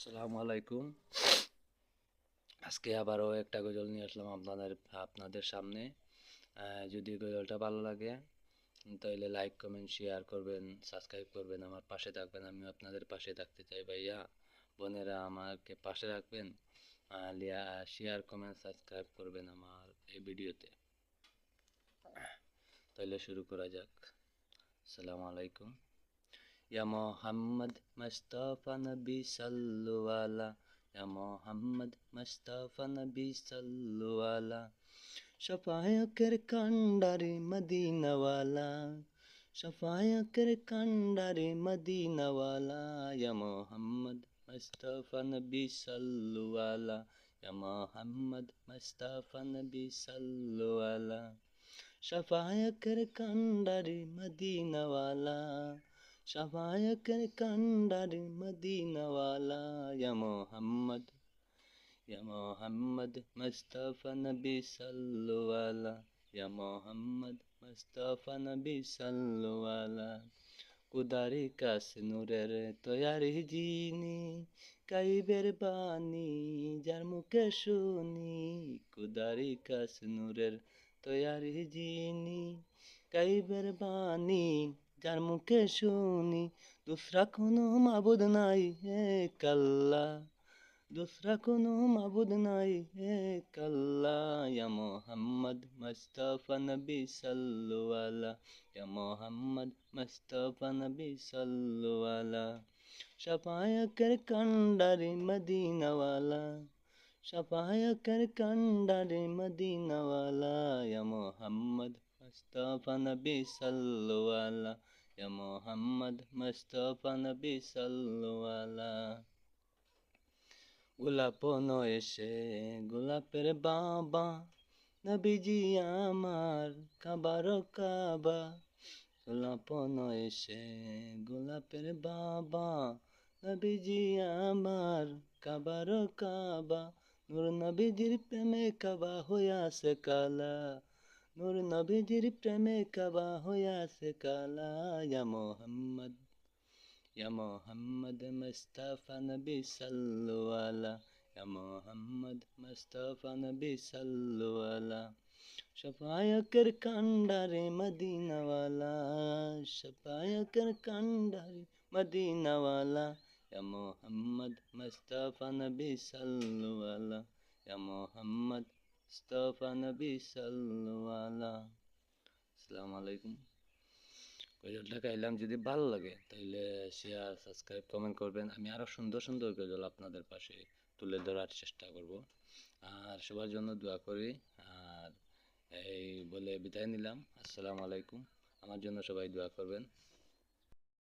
আসসালামু আলাইকুম। আজকে আবারও একটা গজল নিয়ে আসলাম আপনাদের সামনে। যদি গজলটা ভালো লাগে তাহলে লাইক কমেন্ট শেয়ার করবেন, সাবস্ক্রাইব করবেন, আমার পাশে থাকবেন। আমিও আপনাদের পাশে থাকতে চাই ভাইয়া বোনেরা, আমাকে পাশে রাখবেন। শেয়ার কমেন্ট সাবস্ক্রাইব করবেন আমার এই ভিডিওতে। তাহলে শুরু করা যাক। আসসালামু আলাইকুম। ইয়া মোহাম্মদ মুস্তাফা নবী সাল্লু আলা, ইয়া মোহাম্মদ মুস্তাফা নবী সাল্লু আলা, শফায়কের কান্ডারি মদিনাওয়ালা, শফায়কের কান্ডারি মদিনাওয়ালা, ইয়া মোহাম্মদ মুস্তাফা নবী সাল্লু আলা, ইয়া মোহাম্মদ মুস্তাফা নবী সাল্লু আলা, শফায়কের কান্ডারি মদিনাওয়ালা, শফায়কের কান্ডারি মদিনাওয়ালা, ইয়া মোহাম্মদ, ইয়া মোহাম্মদ মুস্তাফা নবী সাল্লু আলা, ইয়া মোহাম্মদ মুস্তাফা নবী সাল্লু আলা, কুদারি কাশ নূরের তৈয়ারি যিনি, গাইবের বাণী যার মুখে শুনি, কুদারি কাশ নূরের তৈয়ারি যিনি, গাইবের বাণী যার মুখে শুনি, দুসরা কোনো মাবুদ নাই এক আল্লাহ, दूसरा कोनो माबूद नहीं एक अल्लाह, या मोहम्मद मुस्तफ़ा नबी सल्लु अला, या मोहम्मद मुस्तफ़ा नबी सल्लु अला, शफायकर कंडारी मदीना वाला, शफायकर कंडारी मदीना वाला, या मोहम्मद मुस्तफ़ा नबी सल्लु अला, या मोहम्मद मुस्तफ़ा नबी सल्लु अला, গোলাপ এসে গোলাপের বাবা, নবীজি আমার কাবার কাবা, গোলাপ এসে গোলাপের বাবা, নবীজি আমার কাবার কাবা, নূর নবীজির প্রেমে কাবা হইয়াছে কালা, নূর নবীজির প্রেমে কাবা হইয়াছে কালা, ইয়া মোহাম্মদ, ইয়া মোহাম্মদ মুস্তাফা নবী সাল্লু আলা, ইয়া মোহাম্মদ মুস্তাফা নবী সাল্লু আলা, শফায়কের কান্ডারে মদিনাওয়ালা, শফায়কের কান্ডারে মদিনাওয়ালা, ইয়া মোহাম্মদ মুস্তাফা নবী সাল্লু আলা, ইয়া মোহাম্মদ মুস্তাফা নবী সাল্লু আলা। আসসালামু আলাইকুম। গজলটা গাইলাম, যদি ভালো লাগে তাহলে শেয়ার সাবস্ক্রাইব কমেন্ট করবেন। আমি আরও সুন্দর সুন্দর গজল আপনাদের পাশে তুলে ধরার চেষ্টা করব। আর সবার জন্য দোয়া করি। আর এই বলে বিদায় নিলাম। আসসালামু আলাইকুম। আমার জন্য সবাই দোয়া করবেন।